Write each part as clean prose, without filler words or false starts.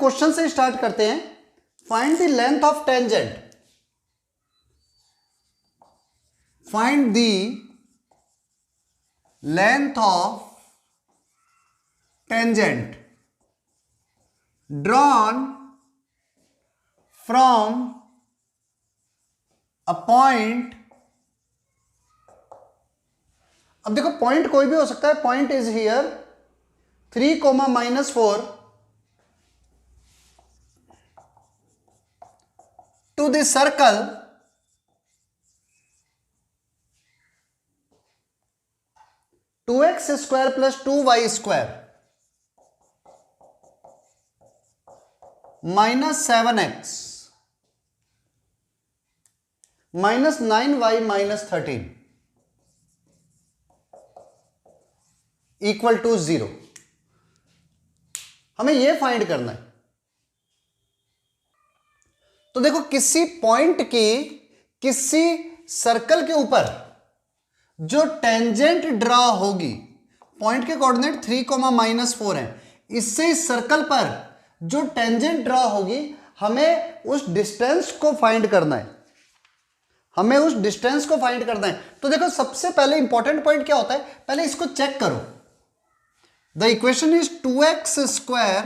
Question से start करते हैं। Find the length of tangent, find the length of tangent drawn from a point. अब देखो point कोई भी हो सकता है, point is here 3, -4 to the circle (2x² + 2y² -7x -9y -13 = 0। हमें यह फाइंड करना है। तो देखो किसी पॉइंट की किसी सर्कल के ऊपर जो टेंजेंट ड्रॉ होगी, पॉइंट के कोऑर्डिनेट 3, -4 है, इससे इस सर्कल पर जो टेंजेंट ड्रॉ होगी हमें उस डिस्टेंस को फाइंड करना है, हमें उस डिस्टेंस को फाइंड करना है। तो देखो सबसे पहले इंपॉर्टेंट पॉइंट क्या होता है, पहले इसको चेक करो। The equation is 2x²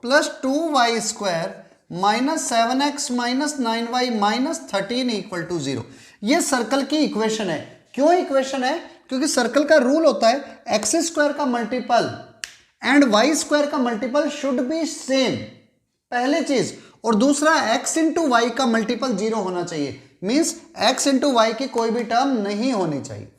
+ 2y² -7x -9y -13 = 0। ये सर्कल की इक्वेशन है। क्यों इक्वेशन है? क्योंकि सर्कल का रूल होता है x² का मल्टीपल एंड y² का मल्टीपल शुड बी सेम, पहली चीज। और दूसरा x × y का मल्टीपल 0 होना चाहिए, मींस x × y की कोई भी टर्म नहीं होनी चाहिए।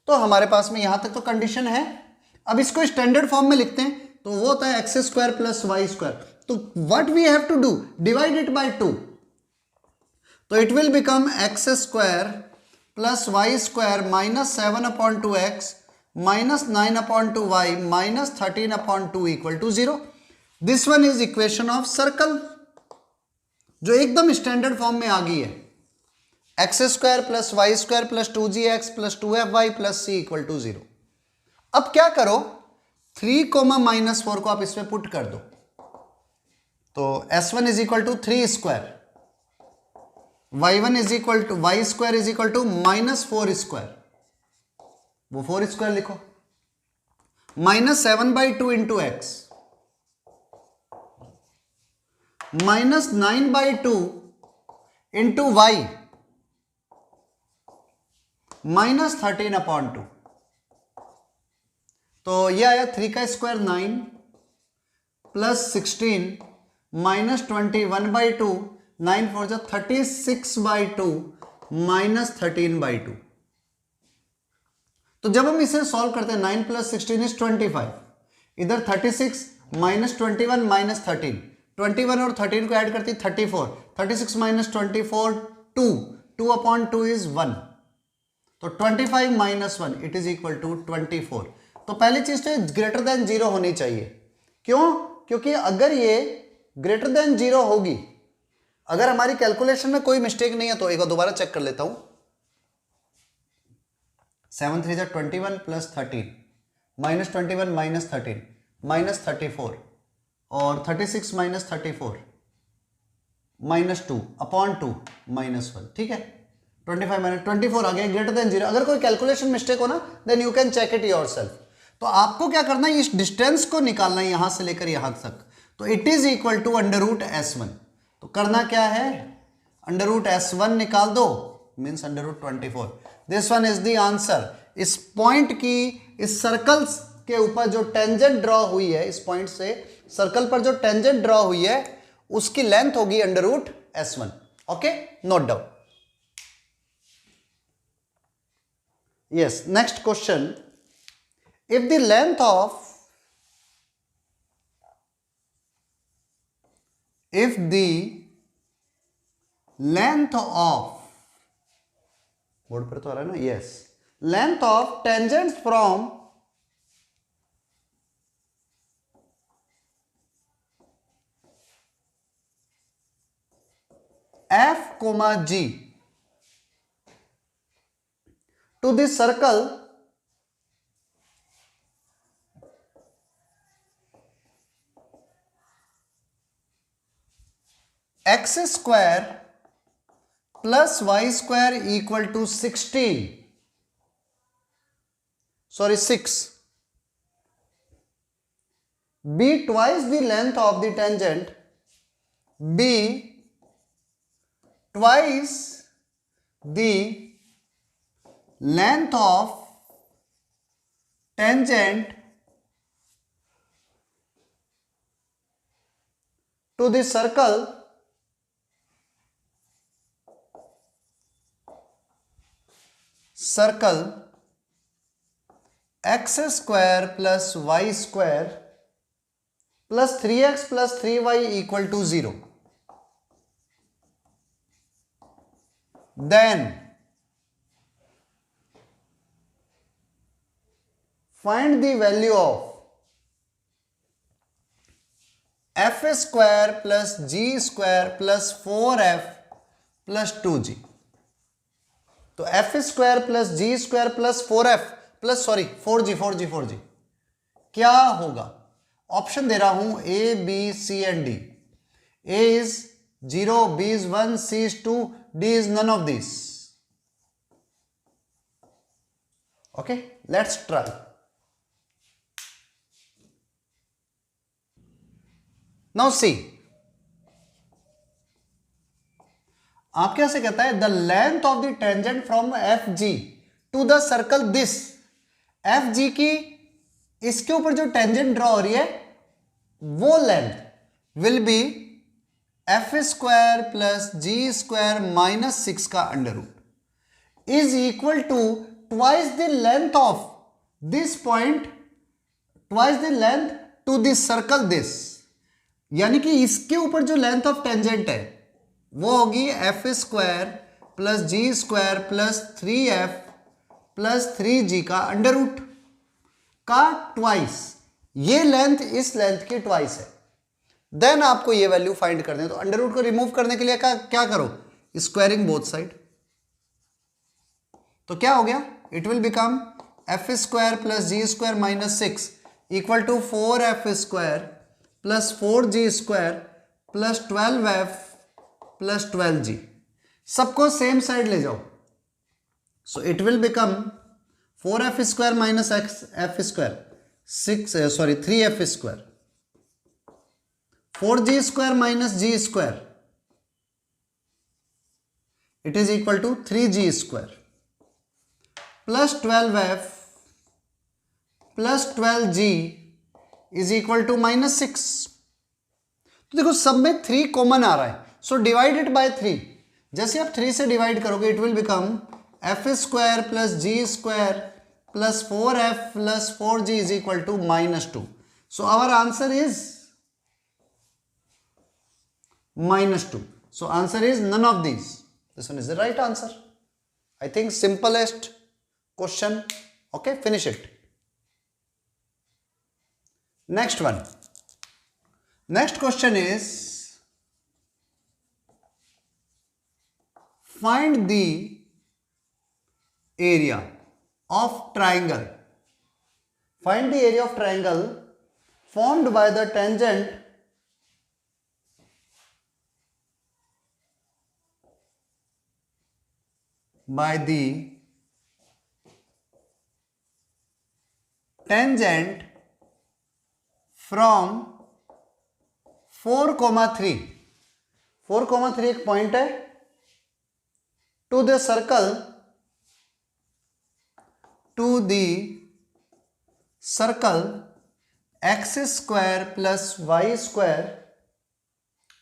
तो हमारे पास में यहां तक तो कंडीशन है। अब इसको स्टैंडर्ड फॉर्म में लिखते हैं, तो वो होता है x² + y²। तो what we have to do, divide it by 2। तो it will become x² + y² -7/2x -9/2y -13/2 = 0। This one is equation of circle, जो एकदम स्टैंडर्ड फॉर्म में आ गई है। x² + y² + 2gx + 2fy + c = 0। अब क्या करो, 3, -4 को आप इसमें पुट कर दो, तो s1 = 3², y1 = y² = -4², वो 4² लिखो, -7/2 × x -9/2 × y -13/2। तो ये आया 3² 9 + 16 -21/2, 9 4 जा 36/2 -13/2। तो जब हम इसे सॉल्व करते हैं 9 + 16 = 25, इधर 36 -21 -13, 21 और 13 को ऐड करती 34, 36 - 24 2, 2/2 इज 1, तो 25 - 1 इट इज इक्वल टू 24। तो पहली चीज तो ग्रेटर देन 0 होनी चाहिए। क्यों? क्योंकि अगर ये ग्रेटर देन 0 होगी, अगर हमारी कैलकुलेशन में कोई मिस्टेक नहीं है, तो एक बार दोबारा चेक कर लेता हूं। 7 3 जा 21 + 13 -21 -13 -34 और 36 - 34 -2/2 -1, ठीक है। 25 - 24 आ गया, ग्रेटर देन 0। अगर कोई कैलकुलेशन मिस्टेक हो ना, then you can check it yourself. तो आपको क्या करना है, इस डिस्टेंस को निकालना है यहां से लेकर यहां तक। तो it is equal to √S1। तो करना क्या है, √S1 निकाल दो, means √24। This one is the answer. इस पॉइंट की, इस सर्कल के ऊपर जो टेंजेंट ड्रॉ हुई है, इस पॉइंट से सर्कल पर जो टेंजेंट ड्रॉ हुई है, उसकी लेंथ होगी √S1। Okay, note down. Yes, next question. If the length of board पर तो आ रहा है ना, yes, length of tangents from F, G to the circle x square plus y square equal to 6. B twice the length of the tangent. B twice the length of tangent to the circle x square plus y square plus 3x plus 3y equal to 0. Then find the value of f square plus g square plus 4f plus 2g. तो f square plus g square plus 4f plus 4g क्या होगा? Option दे रहा हूं A B C and D. A is 0, B is 1, C is 2, D is none of this. Okay, let's try. Now C, आपके यहां से कहता है the length of the tangent from F G to the circle this. F G की इसके ऊपर जो tangent draw हो रही है वो length will be F square plus G square minus 6 का under root is equal to twice the length of this point, twice the length to this circle this. यानी कि इसके ऊपर जो लेंथ ऑफ टेंजेंट है वो होगी F square plus G square plus 3f plus 3g का अंडर रूट का ट्वाइस. ये लेंथ इस लेंथ की ट्वाइस है. देन आपको ये वैल्यू फाइंड करनी है. तो अंडर रूट को रिमूव करने के लिए क्या करो? Squaring both side. तो क्या हो गया? It will become F square plus G square minus 6 equal to 4f square plus 4g square plus 12f plus 12g. सबको सेम साइड ले जाओ. So it will become 4f square minus f square 3f square 4g square minus g square it is equal to 3g square plus 12f plus 12g is equal to minus 6. तो देखो सब में 3 common आ रहा है. So divided by 3. जैसे आप 3 से डिवाइड करोगे it will become F square plus G square plus 4f plus 4g is equal to minus 2. So our answer is minus 2. So answer is none of these. This one is the right answer. I think simplest question. Okay, finish it. Next one. Next question is find the area of triangle. Find the area of triangle formed by the tangent by the tangent from 4,3. 4,3 एक point है to the circle x square plus y square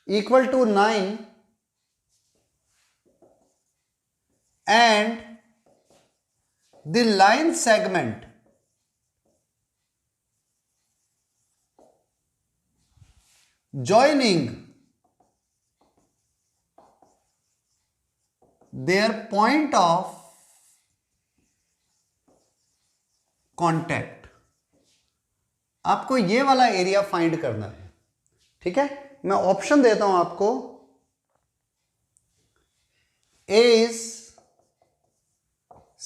equal to 9 and the line segment joining their point of contact. आपको ये वाला area find करना है. ठीक है, मैं ऑप्शन देता हूं आपको. A is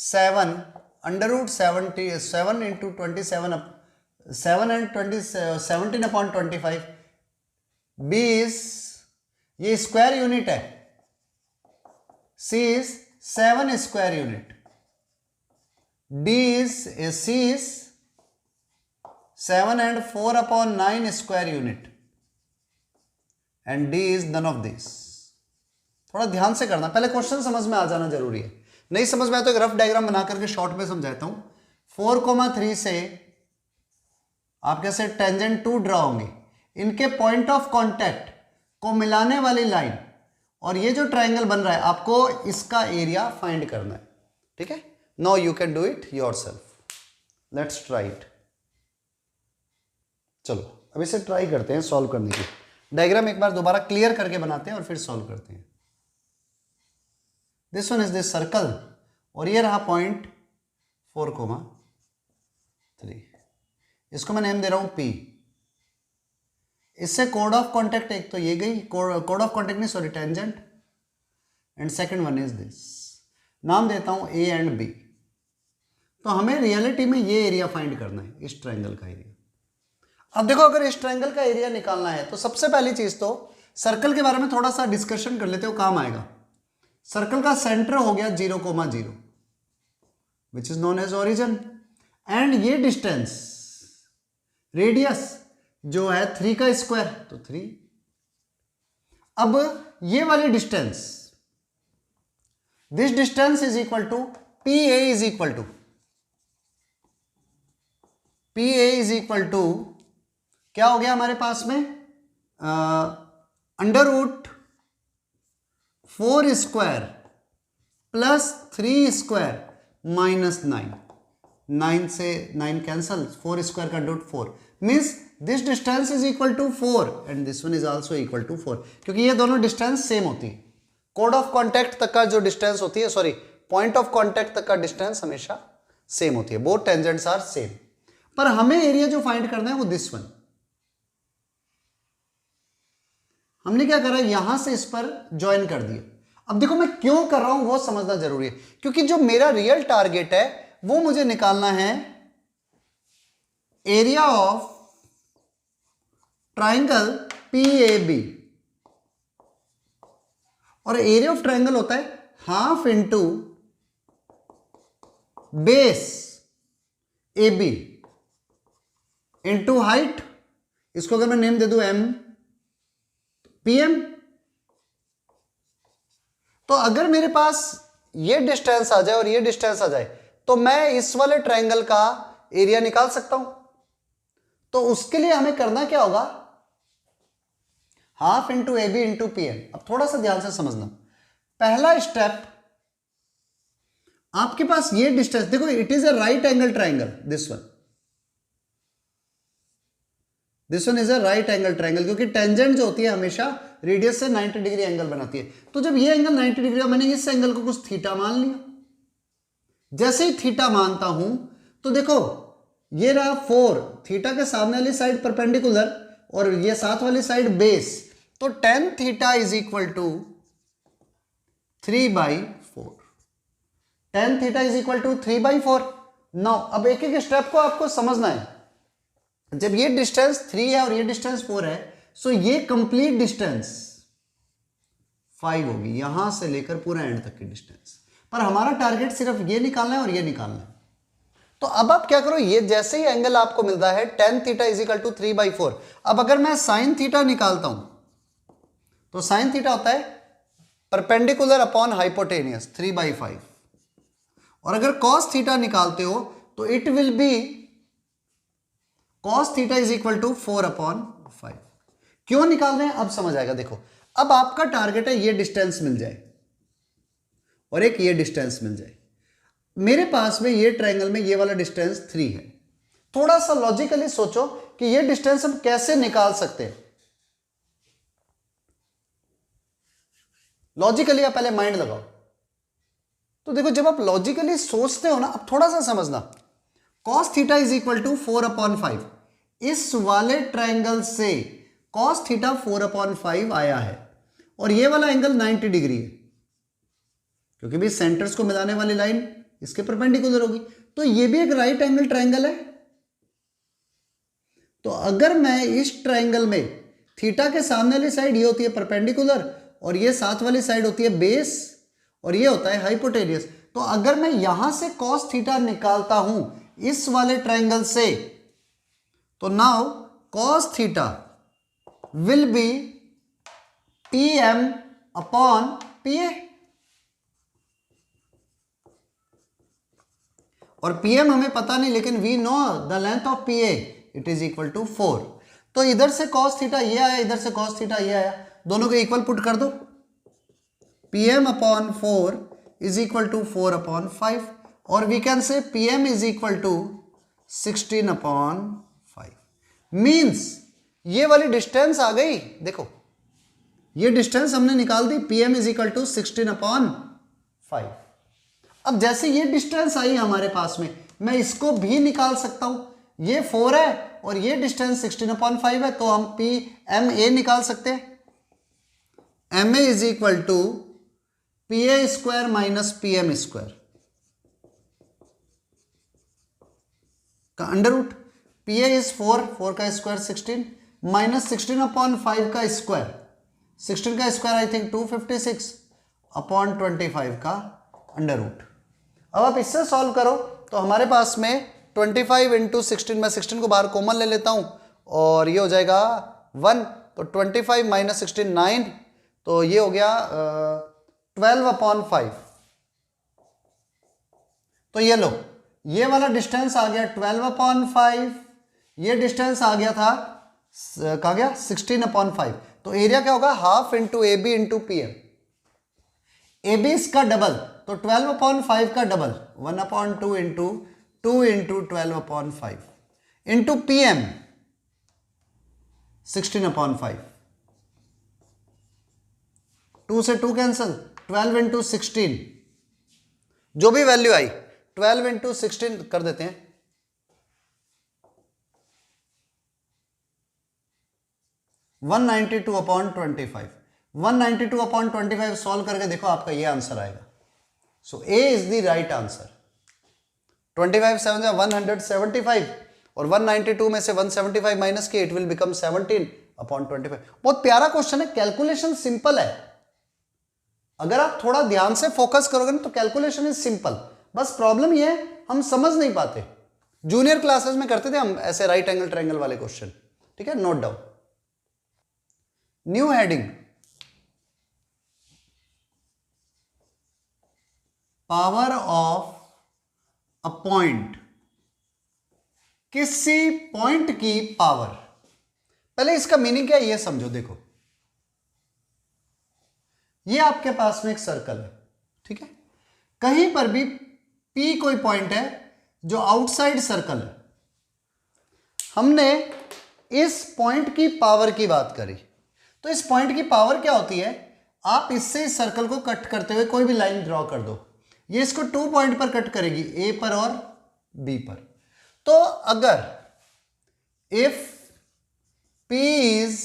7 under root 7 into 27 7 and 17 upon 25. B is ये स्क्वायर यूनिट है, C is 7 square unit, C is 7 and 4 upon 9 square unit, and D is none of these. थोड़ा ध्यान से करना, पहले क्वेश्चन समझ में आ जाना जरूरी है, नहीं समझ में आया तो एक रफ डायग्राम बना करके शॉर्ट में समझाता हूं। 4,3 से आप कैसे टेंजेंट 2 ड्रॉ होंगे, इनके पॉइंट ऑफ कांटेक्ट को मिलाने वाली लाइन, और ये जो ट्रायंगल बन रहा है आपको इसका एरिया फाइंड करना है, ठीक है। Now you can do it yourself, let's try it. चलो अब इसे ट्राई करते हैं सॉल्व करने की। डायग्राम एक बार दोबारा क्लियर करके बनाते हैं और फिर सॉल्व करते हैं। This one is this circle, और ये रहा पॉइंट 4,3, इसको मैं नेम दे रहा हूं P। इससे कोड ऑफ कॉन्टेक्ट एक तो ये गई, कोड ऑफ कॉन्टेक्ट नहीं sorry tangent, and second one is this, नाम देता हूं A एंड B। तो हमें रियलिटी में ये एरिया फाइंड करना है, इस ट्रायंगल का एरिया। अब देखो अगर इस ट्रायंगल का एरिया निकालना है तो सबसे पहली चीज तो सर्कल के बारे में थोड़ा सा डिस्कशन कर लेते हो, काम आएगा। सर्कल का सेंटर हो गया 0,0 which is known as origin, and ये डिस्टेंस रेडियस जो है 3 का स्क्वायर तो 3। अब ये वाली distance, this distance is equal to PA is equal to क्या हो गया हमारे पास में, √4 स्क्वायर प्लस 3 स्क्वायर माइनस 9, 9 से 9 कैंसल, 4 स्क्वायर का root 4 means this distance is equal to 4 and this one is also equal to 4, क्योंकि ये दोनों डिस्टेंस सेम होती है। कोड ऑफ कॉन्टेक्ट तक का जो डिस्टेंस होती है, सॉरी पॉइंट ऑफ कॉन्टेक्ट तक का डिस्टेंस हमेशा सेम होती है, बोथ टेंजेंट्स आर सेम। पर हमें एरिया जो फाइंड करना है वो दिस वन। हमने क्या करा, यहां से इस पर ज्वाइन कर दिया। अब देखो मैं क्यों कर रहा हूं वो समझना जरूरी है, क्योंकि जो मेरा रियल टारगेट है वो मुझे निकालना है एरिया ऑफ ट्राइंगल PAB, और एरिया ऑफ ट्राइंगल होता है half into base AB into height, इसको अगर मैं नेम दे दूं PM। तो अगर मेरे पास ये डिस्टेंस आ जाए और ये डिस्टेंस आ जाए तो मैं इस वाले ट्रायंगल का एरिया निकाल सकता हूं। तो उसके लिए हमें करना क्या होगा, half into AB into PM। अब थोड़ा सा ध्यान से समझना, पहला स्टेप आपके पास ये डिस्टेंस देखो, it is a right angle triangle, this one is a right angle triangle, क्योंकि टेंजेंट जो होती है हमेशा रेडियस से 90 डिग्री एंगल बनाती है। तो जब ये एंगल 90 डिग्री, मैंने इस एंगल को कुछ थीटा मान लिया। जैसे ही थीटा मानता हूं तो देखो ये रहा 4, थीटा के सामने वाली साइड परपेंडिकुलर और ये साथ वाली साइड बेस, तो tan theta is equal to 3/4। tan theta is equal to 3/4। Now अब एक एक स्टेप को आपको समझना है। जब ये डिस्टेंस 3 है और ये डिस्टेंस 4 है, सो ये कंप्लीट डिस्टेंस 5 होगी, यहां से लेकर पूरा एंड तक की डिस्टेंस। पर हमारा टारगेट सिर्फ ये निकालना है और ये निकालना है। तो अब आप क्या करो, ये जैसे ही एंगल आपको मिलता है tan theta is equal to 3/4। अब अगर मैं sin थीटा निकालता हूं तो sin थीटा होता है परपेंडिकुलर अपॉन हाइपोटेनियस 3/5, और अगर cos थीटा निकालते हो तो it will be cos theta is equal to 4/5। क्यों निकाल रहे हैं अब समझ आएगा। देखो अब आपका टारगेट है ये डिस्टेंस मिल जाए और एक ये डिस्टेंस मिल जाए। मेरे पास में ये ट्रायंगल में ये वाला डिस्टेंस 3 है। थोड़ा सा लॉजिकली सोचो कि ये डिस्टेंस हम कैसे निकाल सकते हैं। लॉजिकली आप पहले माइंड लगाओ। तो देखो जब आप लॉजिकली सोचते हो ना, अब थोड़ा सा समझना, cos theta is equal to 4/5। इस वाले ट्रायंगल से cos थीटा 4/5 आया है और ये वाला एंगल 90 डिग्री है, क्योंकि भी सेंटर्स को मिलाने वाली लाइन इसके परपेंडिकुलर होगी। तो ये भी एक राइट एंगल ट्रायंगल है। तो अगर मैं इस ट्रायंगल में थीटा के सामने वाली साइड ये होती है परपेंडिकुलर और ये साथ वाली साइड होती है बेस और ये होता है हाइपोटेनियस। तो अगर मैं यहां से कॉस थीटा निकालता हूं इस वाले ट्रायंगल से, तो now cos theta will be PM upon PA, और PM हमें पता नहीं, लेकिन we know the length of PA it is equal to 4। तो इधर से cos थीटा ये आया, इधर से cos थीटा ये आया, दोनों को इक्वल पुट कर दो। PM upon 4 is equal to 4 upon 5, और we can say PM is equal to 16 upon 5। Means ये वाली डिस्टेंस आ गई, देखो ये डिस्टेंस हमने निकाल दी, PM is equal to 16 upon 5। अब जैसे ये डिस्टेंस आई हमारे पास में, मैं इसको भी निकाल सकता हूं, ये 4 है और ये डिस्टेंस 16/5 है, तो हम PMA निकाल सकते हैं। MA is equal to PA square minus PM square का अंडर रूट। PA इज 4 का स्क्वायर 16 माइनस 16/5 का स्क्वायर, 16 का स्क्वायर आई थिंक 256 अपॉन 25 का अंडर रूट। अब आप इससे सॉल्व करो तो हमारे पास में 25 इंटू 16, मैं 16 को बाहर कॉमन ले लेता हूं और ये हो जाएगा 1, तो 25 माइनस 16 9, तो ये हो गया 12/5। तो ये लो, ये वाला डिस्टेंस आ गया 12/5, ये डिस्टेंस आ गया था कहा गया 16/5। तो एरिया क्या होगा, half into AB into PM। AB इसका डबल, तो 12/5 का double 1/2 into 2 into 12/5 into PM 16/5। 2 से 2 कैंसल, 12 इंटू 16, जो भी वैल्यू आई 12 इंटू 16 कर देते हैं, 192/25। 192/25 सॉल्व करके देखो, आपका ये आंसर आएगा। सो A is the right answer. 25 7 175 और 192 में से 175 माइनस के इट विल बिकम 17/25। बहुत प्यारा क्वेश्चन है, कैलकुलेशन सिंपल है। अगर आप थोड़ा ध्यान से फोकस करोगे ना तो कैलकुलेशन इज सिंपल, बस प्रॉब्लम ये है हम समझ नहीं पाते। जूनियर क्लासेस में करते थे हम ऐसे राइट एंगल ट्रायंगल वाले क्वेश्चन, ठीक है, note down. New heading, power of a point, किसी पॉइंट की पावर। पहले इसका मीनिंग क्या है ये समझो। देखो ये आपके पास में एक सर्कल है, ठीक है, कहीं पर भी P कोई पॉइंट है जो आउटसाइड सर्कल है। हमने इस पॉइंट की पावर की बात करी, तो इस पॉइंट की पावर क्या होती है, आप इससे इस सर्कल को कट करते हुए कोई भी लाइन ड्रॉ कर दो, ये इसको 2 पॉइंट पर कट करेगी, A पर और B पर। तो अगर if P is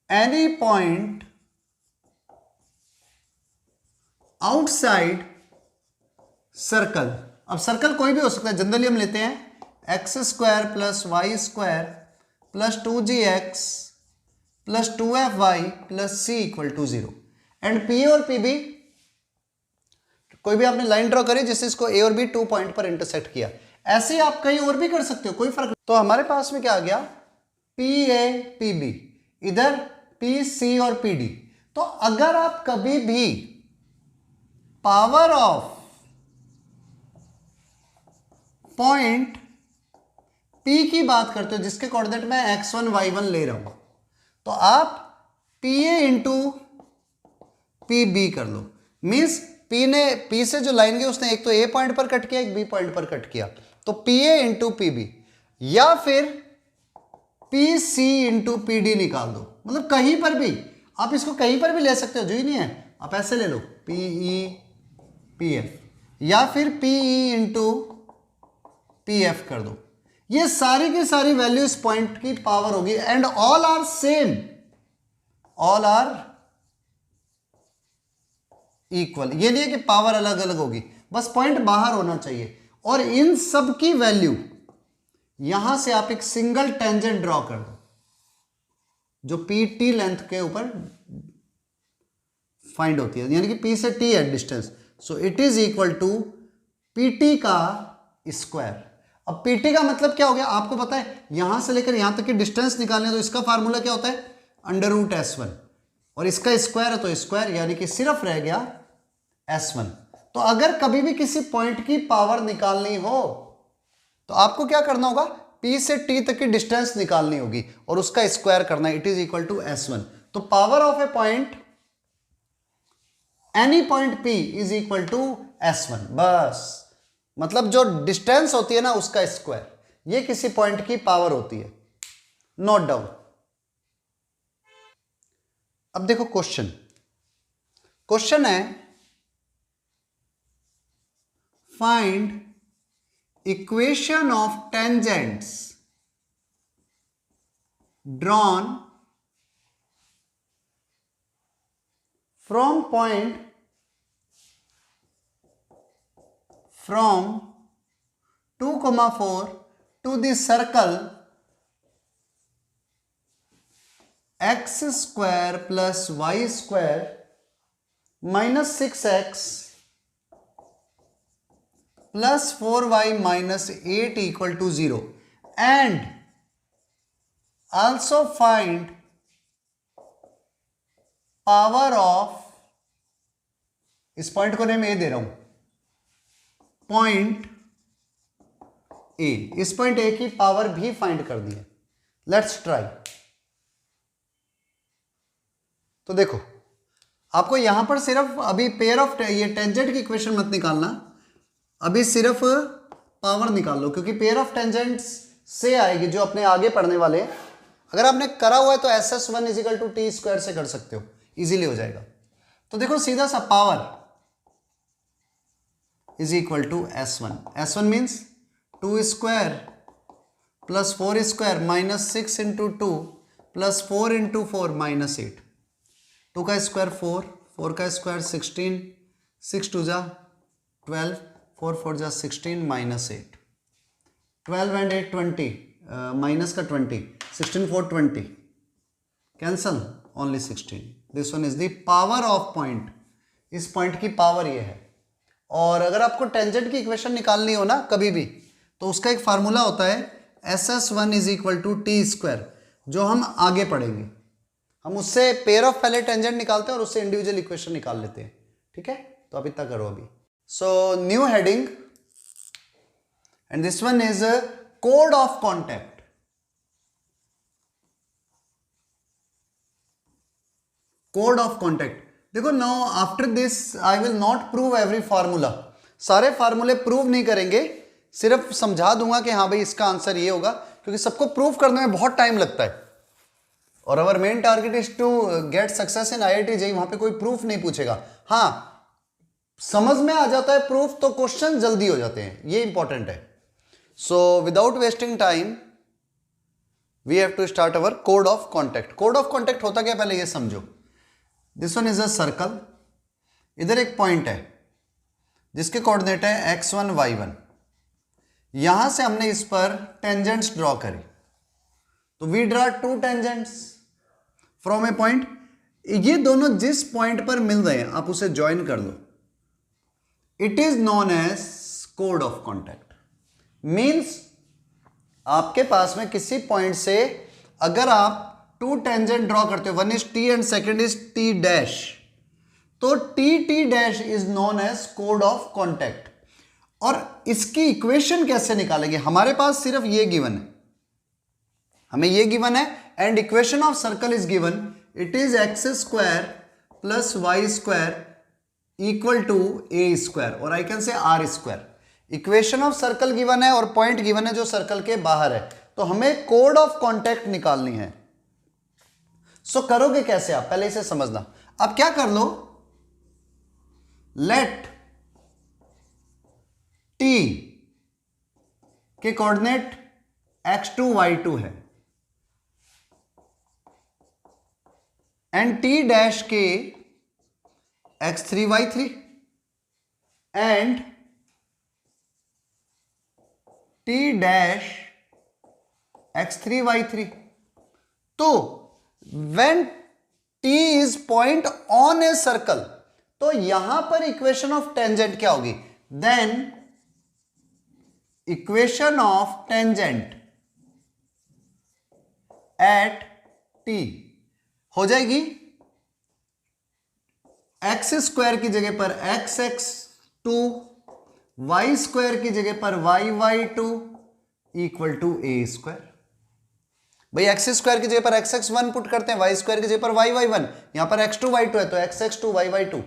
any point outside circle, अब सर्कल कोई भी हो सकता है, जनरली हम लेते हैं x² plus y square plus 2gx plus 2fy plus c equal to 0, and P और PB कोई भी आपने लाइन ड्रॉ करी जिससे इसको A और B 2 पॉइंट पर इंटरसेक्ट किया। ऐसे ही आप कहीं और भी कर सकते हो, कोई फर्क नहीं। तो हमारे पास में क्या आ गया, PA PB, इधर PC और PD। तो अगर आप कभी भी पावर ऑफ पॉइंट P की बात करते हो जिसके कोऑर्डिनेट में x1 y1 ले रहा हूं, तो आप PA इंटू PB कर लो। मीन्स P से जो लाइन गई उसने एक तो A पॉइंट पर कट किया, एक B पॉइंट पर कट किया, तो PA इंटू PB, या फिर PC इंटू PD निकाल दो। मतलब कहीं पर भी आप इसको कहीं पर भी ले सकते हो, जो ही नहीं है आप ऐसे ले लो PE PF, या फिर PE इंटू PF कर दो। ये सारी की सारी वैल्यू इस पॉइंट की पावर होगी, and all are same, all are equal. ये नहीं है कि पावर अलग अलग होगी, बस पॉइंट बाहर होना चाहिए। और इन सब की वैल्यू यहां से आप एक सिंगल टेंजेंट ड्रॉ कर दो, जो पी टी लेंथ के ऊपर फाइंड होती है, यानी कि पी से टी है distance, so it is equal to P T का स्क्वायर। अब पी टी का मतलब क्या हो गया आपको पता है, यहां से लेकर यहां तक की डिस्टेंस निकालने, तो इसका फार्मूला क्या होता है √S1, और इसका स्क्वायर है तो स्क्वायर, यानी कि सिर्फ रह गया S1। तो अगर कभी भी किसी पॉइंट की पावर निकालनी हो तो आपको क्या करना होगा, P से T तक की डिस्टेंस निकालनी होगी और उसका स्क्वायर करना है, it is equal to S1। तो power of a point, any point P is equal to S1, बस मतलब जो डिस्टेंस होती है ना उसका स्क्वायर, ये किसी पॉइंट की पावर होती है, नोट डाउन। अब देखो क्वेश्चन है find equation of tangents drawn from point from 2,4 to the circle x square plus y square minus 6x plus 4y minus 8 equal to 0, and also find power of, इस point को मैं ये दे रहा हूं point A, इस point A की power भी find कर दी है। Let's try. तो देखो आपको यहां पर सिर्फ अभी पेयर ऑफ ये टेंजेंट की इक्वेशन मत निकालना, अभी सिर्फ पावर निकाल लो, क्योंकि पेयर ऑफ टेंजेंट्स से आएगी जो अपने आगे पढ़ने वाले हैं। अगर आपने करा हुआ है तो SS1 is equal to T square से कर सकते हो, इजीली हो जाएगा। तो देखो सीधा सा power is equal to S1. S1 means 2 square plus 4 square minus 6 into 2 plus 4 into 4 minus 8. 2 का स्क्वायर 4, 4 का स्क्वायर 16, 6 2 जा 12, 4 4 जा 16 minus 8. 12 and 8 20, minus का 20, 16 4 20. Cancel, only 16. This one is the power of point. इस पॉइंट की पावर ये है। और अगर आपको टेंजेंट की इक्वेशन निकालनी हो ना कभी भी, तो उसका एक फार्मूला होता है SS1 is equal to T square, जो हम आगे पढ़ेंगे। हम उससे पेयर ऑफ पहले टेंजेंट निकालते हैं और उससे इंडिविजुअल इक्वेशन निकाल लेते हैं, ठीक है। तो अब इतना करो अभी। So new heading, and this one is code of contact. Code of contact, देखो now after this I will not prove every formula, सारे फार्मूले प्रूव नहीं करेंगे, सिर्फ समझा दूंगा कि हाँ भाई इसका आंसर ये होगा, क्योंकि सबको प्रूव करने में बहुत टाइम लगता है। और our main target is to get success in IIT JEE, वहां पे कोई प्रूफ नहीं पूछेगा। हाँ समझ में आ जाता है प्रूफ तो क्वेश्चन जल्दी हो जाते हैं, ये इंपॉर्टेंट है। So without wasting time we have to start our code of contact. Code of contact होता क्या पहले ये समझो। This one is a circle, इधर एक पॉइंट है जिसके कोऑर्डिनेट है x1 y1, यहां से हमने इस पर टेंजेंट्स ड्रॉ करी, तो we draw 2 tangents from a point, ये दोनों जिस पॉइंट पर मिल रहे हैं आप उसे ज्वाइन कर लो, it is known as code of contact. Means आपके पास में किसी पॉइंट से अगर आप 2 टेंजेंट ड्रॉ करते हो, one is T and second is T dash, तो T dash is known as code of contact. और इसकी इक्वेशन कैसे निकालेंगे, हमारे पास सिर्फ ये गिवन है, हमें ये गिवन है, and equation of circle is given, it is x square plus y square equal to a square, और I can say r square. Equation of circle given है और पॉइंट गिवन है जो सर्कल के बाहर है, तो हमें कोड ऑफ कॉन्टैक्ट निकालनी है। सो करोगे कैसे आप, पहले इसे समझना। अब क्या कर लो, लेट टी के कोऑर्डिनेट x2 y2 है एंड टी डैश के x3 y3 and T dash x3 y3। तो when T is point on a circle, तो यहां पर इक्वेशन ऑफ टेंजेंट क्या होगी? Then equation of tangent at T हो जाएगी एक्स स्क्वायर की जगह पर x x two, y square की जगह पर y y two equal to a square. भाई एक्स स्क्वायर की जगह पर एक्स एक्स वन पुट करते हैं, वाई स्क्वायर की जगह पर वाई वाई वन, यहां पर एक्स टू वाई टू है तो x x two y y two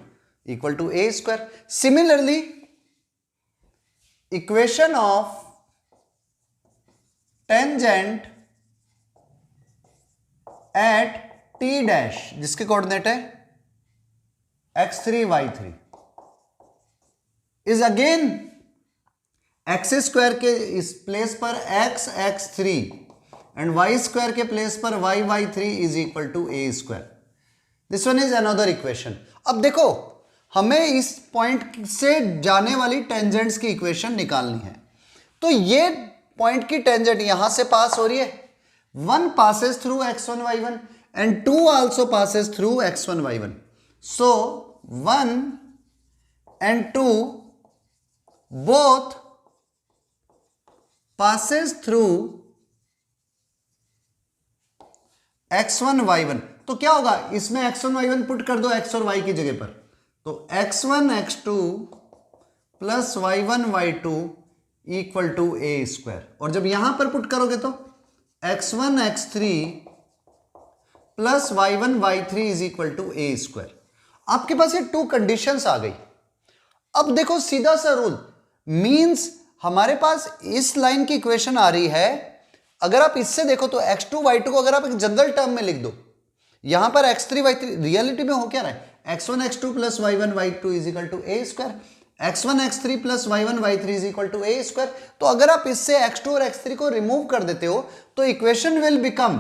equal to a square. Similarly equation of tangent at T dash, जिसके कोऑर्डिनेट है x3 y3, is again x square के इस place पर x x3 and y square के place पर y y3 is equal to a square. This one is another equation. अब देखो हमें इस पॉइंट से जाने वाली टेंजेंट्स की इक्वेशन निकालनी है, तो ये पॉइंट की टेंजेंट यहां से पास हो रही है, one passes through x1 y1 and 2 also passes through x1 y1. So 1 and 2 both passes through x1 y1। तो क्या होगा, इसमें x1 y1 पुट कर दो x और y की जगह पर, तो x1 x2 plus y1 y2 equal to a square. और जब यहां पर पुट करोगे तो x1 x3 plus y1 y3 is equal to a square. आपके पास ये टू कंडीशंस आ गई। अब देखो सीधा सा रूल, मींस हमारे पास इस लाइन की इक्वेशन आ रही है, अगर आप इससे देखो तो x2 y2 को अगर आप एक जनरल टर्म में लिख दो, यहां पर x3 y3 रियलिटी में हो क्या रहा है, x1 x2 plus y1 y2 is equal to a square, x1 x3 plus y1 y3 is equal to a square. तो अगर आप इससे x2 और x3 को रिमूव कर देते हो तो इक्वेशन विल बिकम,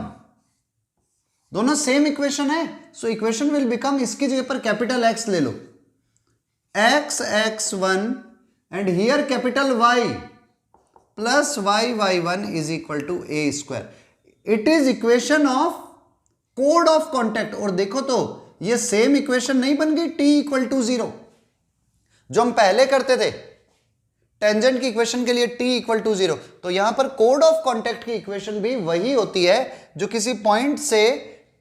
दोनों सेम इक्वेशन है, सो इक्वेशन विल बिकम, इसकी जगह पर कैपिटल X ले लो, x x1 and here capital Y plus y y1 is equal to a square. It is equation of कोड ऑफ कॉन्टैक्ट। और देखो तो ये सेम इक्वेशन नहीं बन गई t इक्वल टू 0 जो हम पहले करते थे टेंजेंट की इक्वेशन के लिए t इक्वल टू 0, तो यहां पर कोड ऑफ कॉन्टैक्ट की इक्वेशन भी वही होती है जो किसी पॉइंट से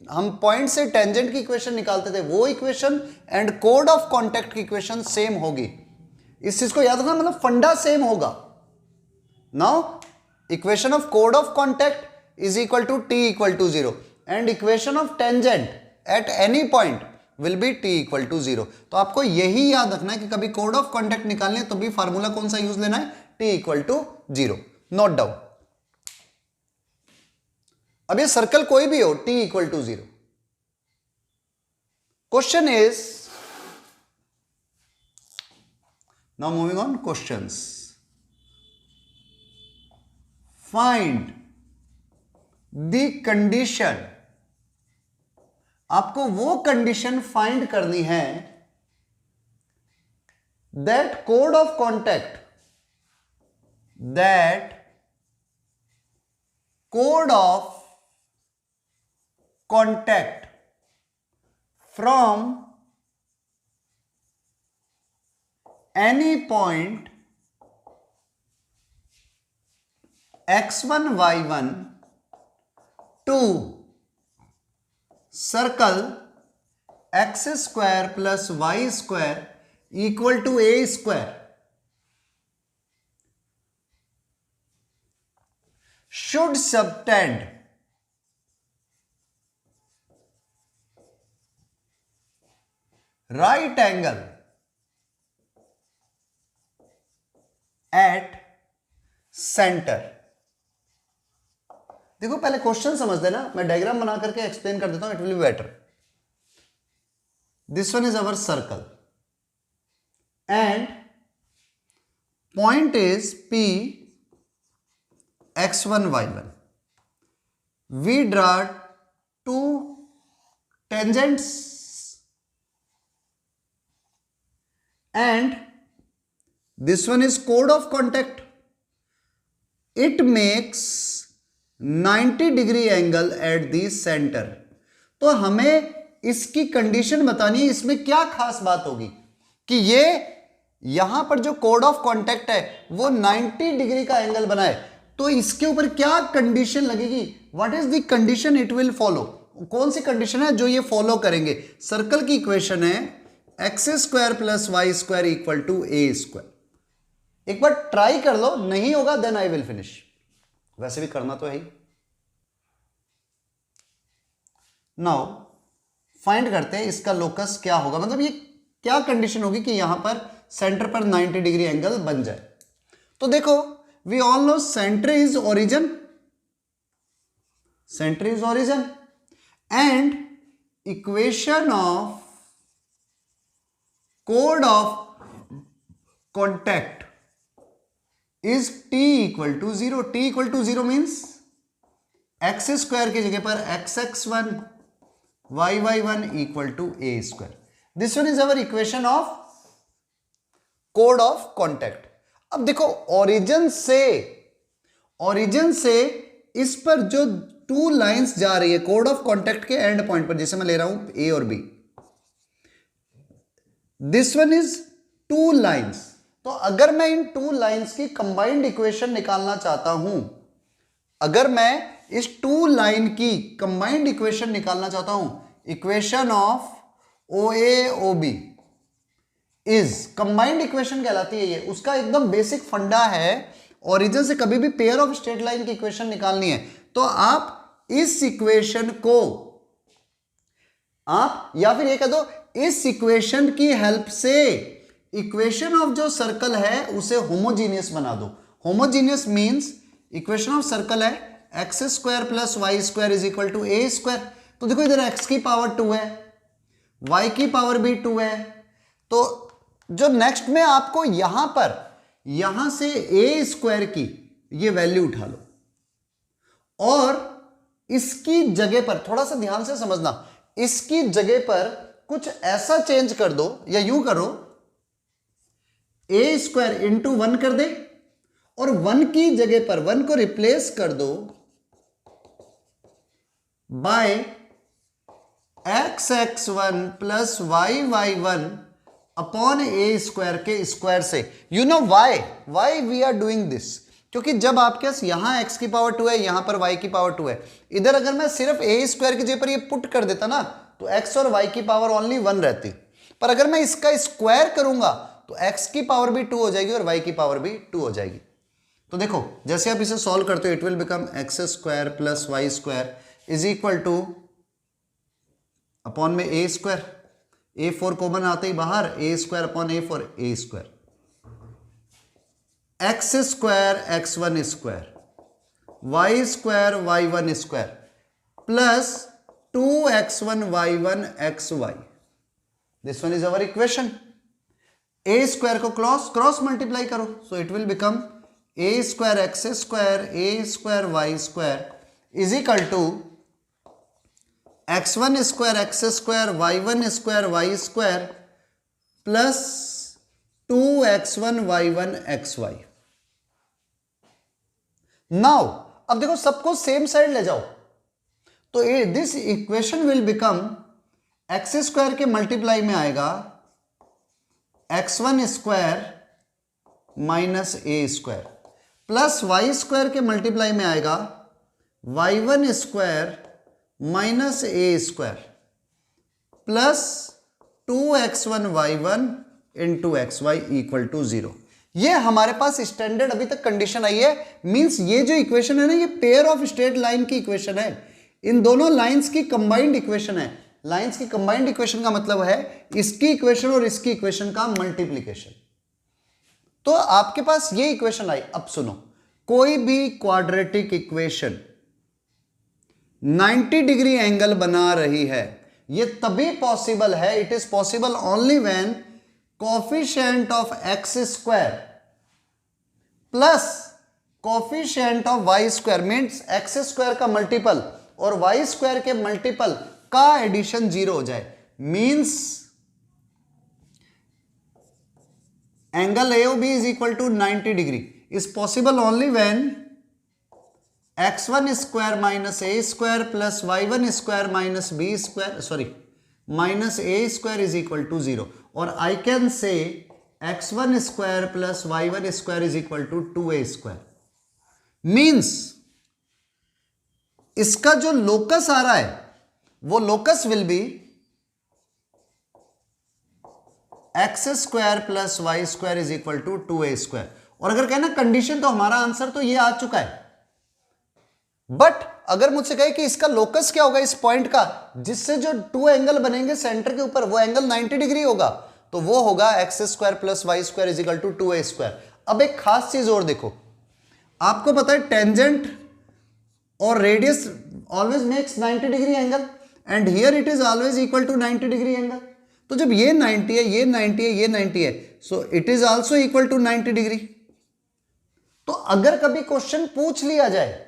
हम पॉइंट से टेंजेंट की इक्वेशन निकालते थे, वो equation and code of contact की इक्वेशन सेम होगी। इस चीज को याद रखना, मतलब फंडा सेम होगा। नाउ इक्वेशन ऑफ कोड of contact is equal to t equal to 0 and equation of tangent at any point will be t equal to 0। तो आपको यही याद रखना है कि कभी कोड ऑफ कॉन्टैक्ट निकालने तो भी फार्मूला कौन सा यूज लेना है, t equal to 0, note down. अब ये सर्कल कोई भी हो, t equal to 0। Question is now moving on questions. Find the condition, आपको वो कंडीशन फाइंड करनी है that code of contact, that code of contact from any point x1 y1 to circle x square plus y square equal to a square should subtend right angle at centre. देखो पहले question समझ लेना, मैं diagram बना करके explain कर देता हूं, it will be better. This one is our circle and point is P x1 y1. We draw two tangents and this one is chord of contact. It makes 90 degree angle at the center. तो हमें इसकी condition बतानी है, इसमें क्या खास बात होगी कि ये यहां पर जो कोड ऑफ कॉन्टैक्ट है वो 90 डिग्री का एंगल बनाए, तो इसके ऊपर क्या कंडीशन लगेगी, what is the condition it will follow, कौन सी कंडीशन है जो ये फॉलो करेंगे। सर्कल की इक्वेशन है x square plus y square equal to a square. एक बार ट्राई कर लो, नहीं होगा देन आई विल फिनिश, वैसे भी करना तो है ही। नाउ फाइंड करते हैं इसका लोकस क्या होगा, मतलब ये क्या कंडीशन होगी कि यहां पर सेंटर पर 90 डिग्री एंगल बन जाए। तो देखो we all know centre is origin, centre is origin and equation of कोड of contact is t equal to 0। t equal to 0 means x square की जगह पर xx1 y1 equal to a square. This one is our equation of कोड of contact. अब देखो origin से इस पर जो टू लाइंस जा रही है कोड ऑफ कॉन्टैक्ट के एंड पॉइंट पर, जिसे मैं ले रहा हूं ए और B, this one is two lines. तो अगर मैं इन टू लाइंस की कंबाइंड इक्वेशन निकालना चाहता हूं, अगर मैं इस टू लाइन की कंबाइंड इक्वेशन निकालना चाहता हूं, equation of O A O B is combined equation कहलाती है ये, उसका एकदम बेसिक फंडा है। ओरिजिन से कभी भी पेयर ऑफ स्ट्रेट लाइन की इक्वेशन निकालनी है तो आप इस इक्वेशन को, आप या फिर ये कह दो इस इक्वेशन की हेल्प से इक्वेशन ऑफ जो सर्कल है उसे होमोजीनियस बना दो। Homogeneous means equation of circle है x square plus y square is equal to a square. तो देखो इधर एक्स की पावर 2 है, वाई की पावर भी 2 है, तो जो नेक्स्ट में आपको यहां पर, यहां से ए स्क्वायर की ये वैल्यू उठा लो और इसकी जगह पर थोड़ा सा ध्यान से समझना, इसकी जगह पर कुछ ऐसा चेंज कर दो, या यूं करो ए स्क्वायर इंटू 1 कर दे और 1 की जगह पर 1 को रिप्लेस कर दो by xx1 plus y1 upon a square के स्क्वायर से। You know why we are doing this, क्योंकि जब आपके पास यहां x की पावर 2 है, यहां पर y की पावर 2 है, इधर अगर मैं सिर्फ ए स्क्वायर की जगह पर ये पुट कर देता ना तो x और y की पावर ओनली 1 रहती, पर अगर मैं इसका स्क्वायर करूंगा तो x की पावर भी 2 हो जाएगी और y की पावर भी 2 हो जाएगी। तो देखो जैसे आप इसे सॉल्व करते हो it will become x square plus y square is equal to upon में ए स्क्वायर, ए 4 कॉमन आते ही बाहर, a square upon a 4 a square, x square x1 square y square y1 square plus 2x1 y1 xy। This one is our equation. A square को cross multiply करो, so it will become a square x square a square y square is equal to x1 square x square y1 square y square plus 2x1 y1 xy। Now अब देखो सबको same side ले जाओ, तो this equation will become x square के multiply में आएगा x1 square minus a square plus y square के मल्टीप्लाई में आएगा y1 square minus a square plus 2x1 y1 into x y equal to 0। ये हमारे पास स्टैंडर्ड अभी तक कंडीशन आई है, मींस ये जो इक्वेशन है ना ये पेयर ऑफ स्ट्रेट लाइन की इक्वेशन है, इन दोनों लाइंस की कंबाइंड इक्वेशन है। लाइंस की कंबाइंड इक्वेशन का मतलब है इसकी इक्वेशन और इसकी इक्वेशन का मल्टीप्लीकेशन। तो आपके पास ये इक्वेशन आई। अब सुनो, कोई भी क्वाड्रेटिक इक्वेशन 90 डिग्री एंगल बना रही है, ये तभी पॉसिबल है, it is possible only when coefficient of x square plus coefficient of y square means x square का मल्टीपल और वाई स्क्वायर के मल्टीपल का एडिशन 0 हो जाए। Means angle AOB is equal to 90 degree is possible only when x1 square minus a square plus y1 square minus b square, sorry minus a square is equal to 0, और I can say x1 square plus y1 square is equal to 2a square. Means इसका जो locus आ रहा है वो locus will be x square plus y square is equal to 2a square. और अगर कहना कंडीशन, तो हमारा आंसर तो ये आ चुका है। बट अगर मुझसे कहे कि इसका लोकस क्या होगा इस पॉइंट का, जिससे जो टू एंगल बनेंगे सेंटर के ऊपर, वो एंगल 90 डिग्री होगा, तो वो होगा x square plus y square is equal to 2a square. अब एक खास चीज और देखो, आपको पता है टेंजेंट और radius always makes 90 degree angle, and here it is always equal to 90 degree angle. तो जब ये 90 है, ये 90 है, ये 90 है, so it is also equal to 90 degree. तो अगर कभी क्वेश्चन पूछ लिया जाए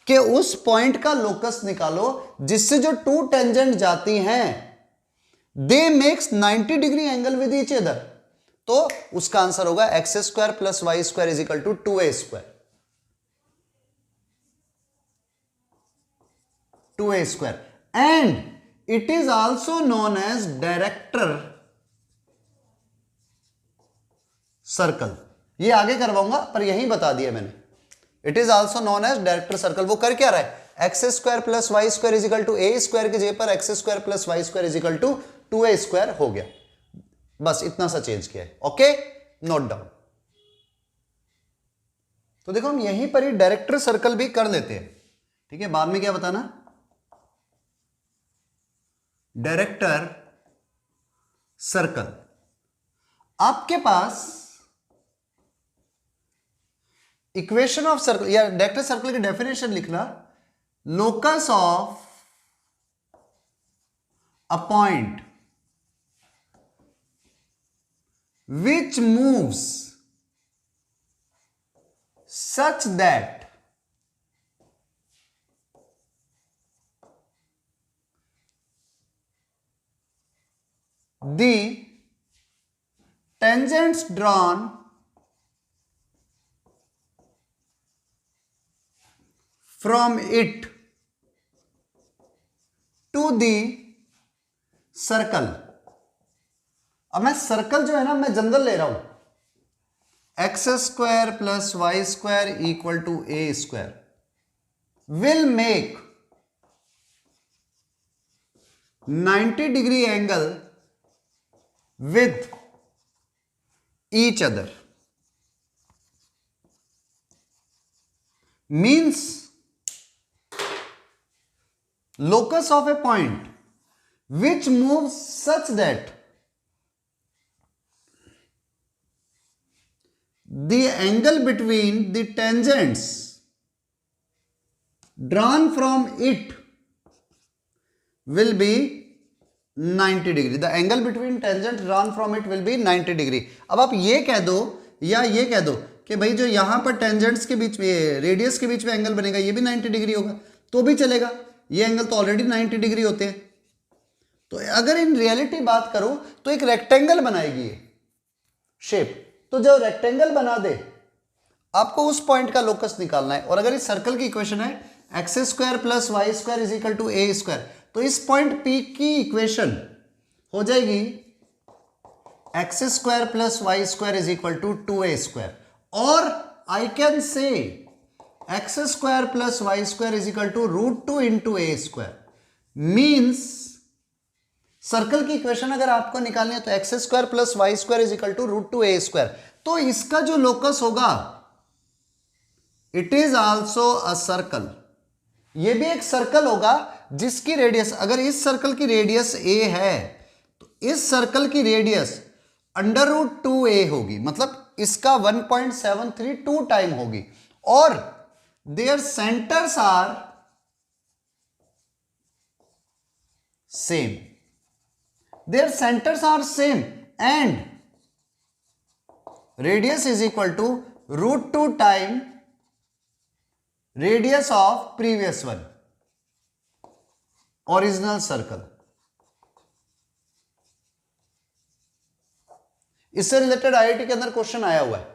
कि उस पॉइंट का लोकस निकालो जिससे जो टू टेंजेंट जाती हैं they makes 90 degree angle with each other, तो उसका आंसर होगा x square plus y square is equal to 2a square. 2a square, and it is also known as director circle. ये आगे करवाऊंगा पर यही बता दिया मैंने, it is also known as director circle. वो कर क्या रहा है, x square plus y square is equal to a square की जगह पर x square plus y square is equal to 2a square हो गया, बस इतना सा चेंज किया है। Okay, note down. तो देखो हम यहीं पर ही डायरेक्टर सर्कल भी कर लेते हैं, ठीक है। बाद में क्या बताना, डायरेक्टर सर्कल। आपके पास इक्वेशन ऑफ सर्कल या डायरेक्टर सर्कल की डेफिनेशन लिखना, locus of a point which moves such that the tangents drawn from it to the circle। अब मैं सर्कल जो है ना, मैं जनरल ले रहा हूं, x square plus y square equal to a square will make 90 degree angle with each other. Means locus of a point which moves such that the angle between the tangents drawn from it will be 90 degree। The angle between tangent drawn from it will be 90 degree। अब आप ये कह दो या ये कह दो कि भाई जो यहां पर टेंजेंट्स के बीच में, रेडियस के बीच में एंगल बनेगा ये भी 90 डिग्री होगा, तो भी चलेगा। ये एंगल तो ऑलरेडी 90 डिग्री होते हैं। तो अगर इन रियलिटी बात करो तो एक रेक्टेंगल बनाएगी ये शेप, तो जो रेक्टेंगल बना दे आपको उस पॉइंट का लोकस निकालना है। और अगर इस सर्कल की इक्वेशन है x square plus y square is equal to a square, तो इस पॉइंट पी की इक्वेशन हो जाएगी x square plus y square is equal to 2a square. और I can say x square plus y square is equal to √2 into a square. Means circle की equation अगर आपको निकालनी है तो x square plus y square is equal to √2 a square. तो इसका जो लोकस होगा it is also a circle. ये भी एक सर्कल होगा जिसकी रेडियस, अगर इस सर्कल की रेडियस a है तो इस सर्कल की रेडियस √2a होगी, मतलब इसका 1.732 टाइम होगी। और their centres are same, their centers are same and radius is equal to √2 time radius of previous one, original circle। इससे रिलेटेड आईआईटी के अंदर क्वेश्चन आया हुआ है।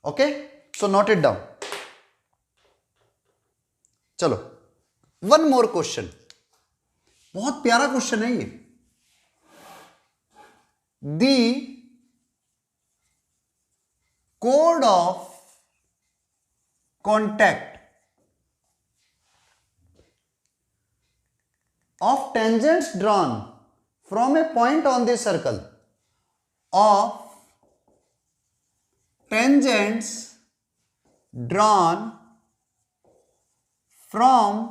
Okay, so note it down. चलो वन मोर क्वेश्चन, बहुत प्यारा question है ये। दी code of contact of tangents drawn from a point on the circle of tangents drawn from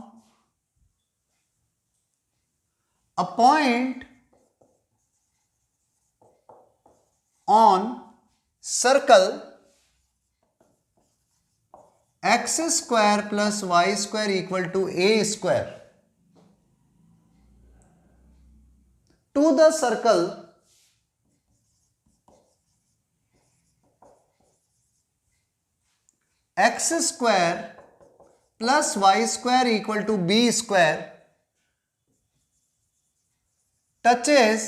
a point on circle x square plus y square equal to a square to the circle x square plus y square equal to b square touches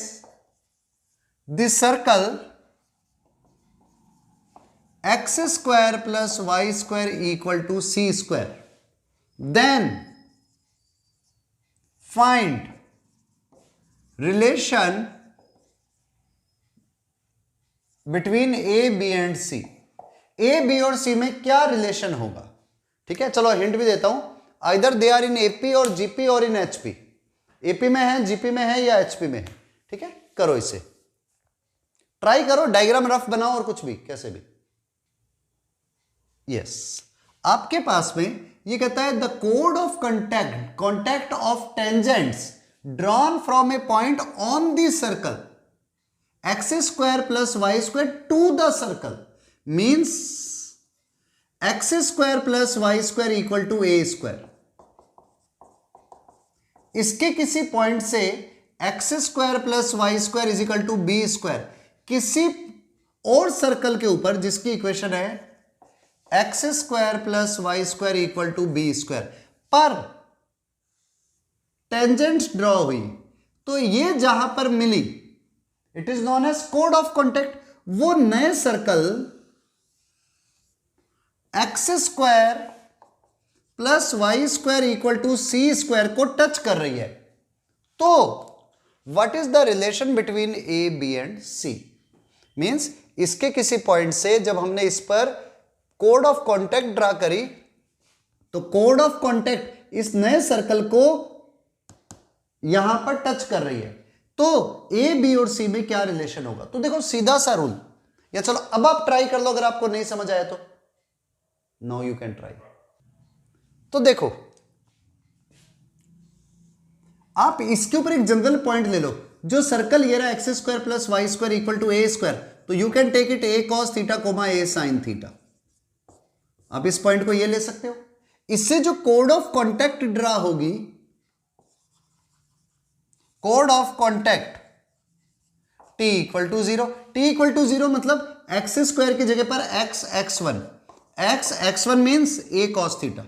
the circle x square plus y square equal to c square, then find relation between a b and c. A b और c में क्या relation होगा? ठीक है, चलो hint भी देता हूं, either they are in AP और जीपी और इन एचपी। एपी में है, जीपी में है या एचपी में है। ठीक है, करो इसे, ट्राई करो, डायग्राम रफ बनाओ और कुछ भी, कैसे भी। यस, आपके पास में ये कहता है the code of contact of tangents drawn from a point on the circle x square plus y square to the circle means x square plus y square equal to a square। इसके किसी point से x square plus y square is equal to b square किसी और circle के ऊपर जिसकी equation है x square plus y square equal to b square पर टेंजेंट्स ड्रॉ हुई, तो ये जहां पर मिली it is known as code of contact. वो नए circle x square plus y square equal to c square को टच कर रही है। तो what is the relation between a b and c? Means इसके किसी पॉइंट से जब हमने इस पर कोड ऑफ कॉन्टैक्ट ड्रा करी, तो कोड ऑफ कॉन्टैक्ट इस नए सर्कल को यहां पर टच कर रही है, तो ए बी और सी में क्या रिलेशन होगा? तो देखो सीधा सा रूल, या चलो अब आप ट्राई कर लो अगर आपको नहीं समझ आया तो। Now you can try. तो देखो आप इसके ऊपर एक जनरल पॉइंट ले लो, जो सर्कल ये रहा x square plus y square equal to a square, तो you can take it a cos theta comma a sine theta. आप इस पॉइंट को ये ले सकते हो। इससे जो कोड ऑफ कॉन्टैक्ट ड्रा होगी, कोड of contact t equal to 0, t equal to 0 मतलब एक्स स्क्वायर की जगह पर x x1, x x1 means a cos theta,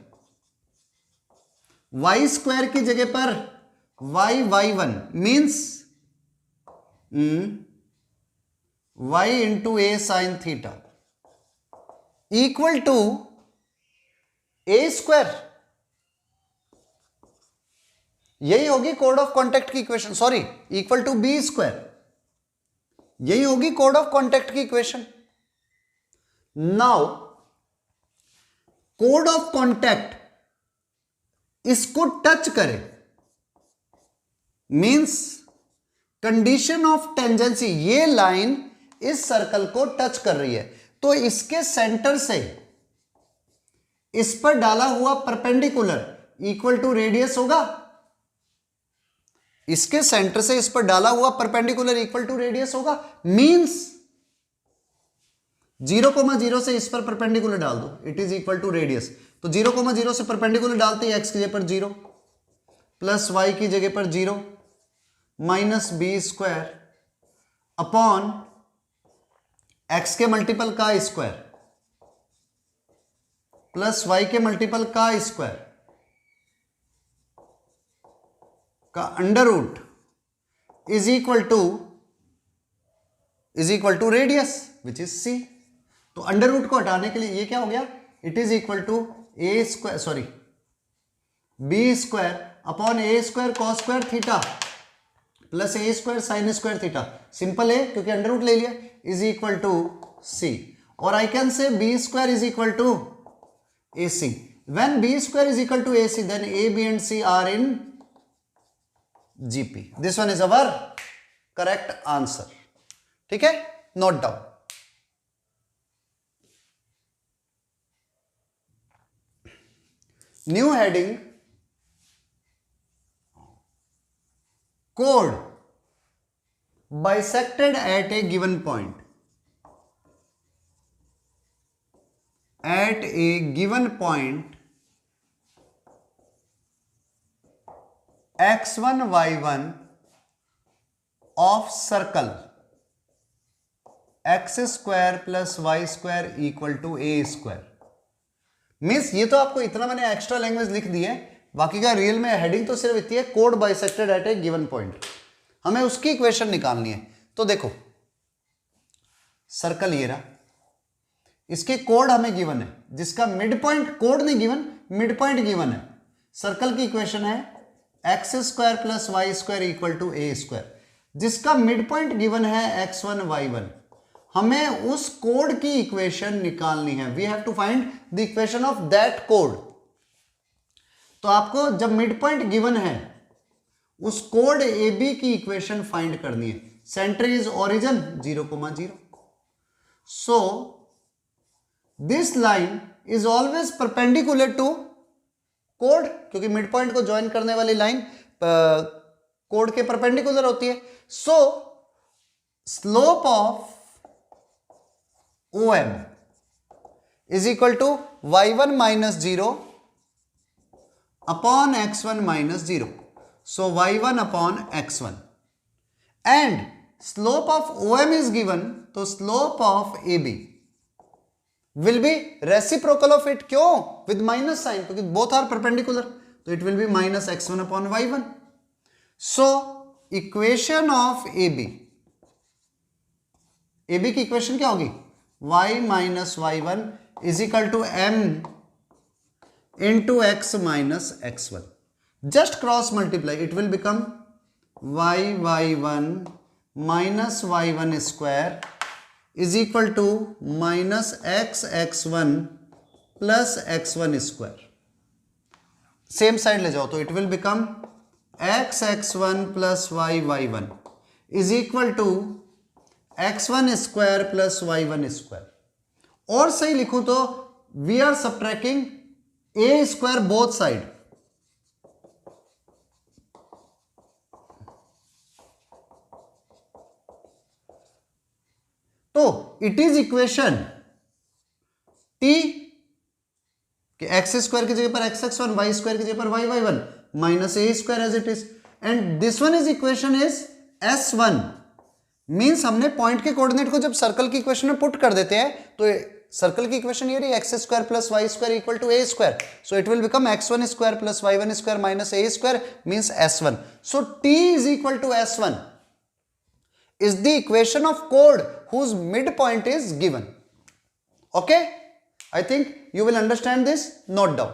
y square की जगह पर y y1 means y into a sine theta equal to a square. यही होगी कोड ऑफ कॉन्टैक्ट की equation, sorry equal to b square, यही होगी कोड ऑफ कॉन्टैक्ट की इक्वेशन। नाउ कोड ऑफ कॉन्टैक्ट इसको टच करे मींस कंडीशन ऑफ टेंजेंसी, ये लाइन इस सर्कल को टच कर रही है, तो इसके सेंटर से इस पर डाला हुआ परपेंडिकुलर इक्वल टू रेडियस होगा। इसके सेंटर से इस पर डाला हुआ परपेंडिकुलर इक्वल टू रेडियस होगा, मींस 0,0 से इस पर परपेंडिकुलर डाल दो, it is equal to radius. तो 0,0 से परपेंडिकुलर डालते ही x की जगह पर 0 प्लस y की जगह पर 0 minus b square upon x के मल्टीपल का स्क्वायर प्लस y के मल्टीपल का स्क्वायर का under root is equal to radius which is c। तो अंडर रूट को हटाने के लिए ये क्या हो गया, it is equal to a square, sorry b square upon a square cos square theta plus a square sine square theta, simple है क्योंकि अंडर रूट ले लिया, इज इक्वल टू सी. और I can say b square is equal to a c. When b square is equal to a c then a b and c are in GP. This one is our correct answer. ठीक है, note down. New heading, chord bisected at a given point. At a given point x1 y1 of circle x square plus y square equal to a square. Means ये तो आपको इतना मैंने extra language लिख दी है, बाकी का रियल में हेडिंग तो सिर्फ इतनी है, कोड बाइसेक्टेड एट ए गिवन पॉइंट. हमें उसकी इक्वेशन निकालनी है. तो देखो सर्कल ये रहा, इसके कोड हमें गिवन है, जिसका मिड पॉइंट, कोड नहीं गिवन, मिड पॉइंट गिवन है. सर्कल की इक्वेशन है x square plus y square equal to a square, जिसका मिड पॉइंट गिवन है x1 y1. हमें उस कोड की इक्वेशन निकालनी है. We have to find the equation of that कोड. तो आपको जब मिड पॉइंट गिवन है उस कोड ए बी की इक्वेशन फाइंड करनी है. Centre is origin 0,0. So this line is always perpendicular to कोड, क्योंकि मिड पॉइंट को ज्वाइन करने वाली लाइन कोड के परपेंडिकुलर होती है. So slope of OM is equal to y1 minus 0 upon x1 minus 0. So y1 upon x1. And slope of OM is given, तो slope of AB will be reciprocal of it. क्यों? With minus sign, क्योंकि both are perpendicular. तो it will be minus x1 upon y1. So equation of AB. AB की equation क्या होगी? y minus y1 is equal to m into x minus x1. Just cross multiply, it will become y1 minus y1 square is equal to minus x1 plus x1 square. Same side ले जाओ तो it will become x1 plus y1 is equal to x1 square plus y1 square. और सही लिखूं तो we are subtracting a square both side. तो it is equation T कि x square की जगह पर x1, y स्क्वायर की जगह पर y1 minus a square as it is. And this one is equation is S1. Means हमने point के कोऑर्डिनेट को जब सर्कल की इक्वेशन में पुट कर देते हैं तो सर्कल की इक्वेशन ये रही x square plus y square equal to a square. So it will become x1 square plus y1 square minus a square means S1. So t is equal to S1 is the equation of chord whose midpoint is given. Okay, I think you will understand this. Note down.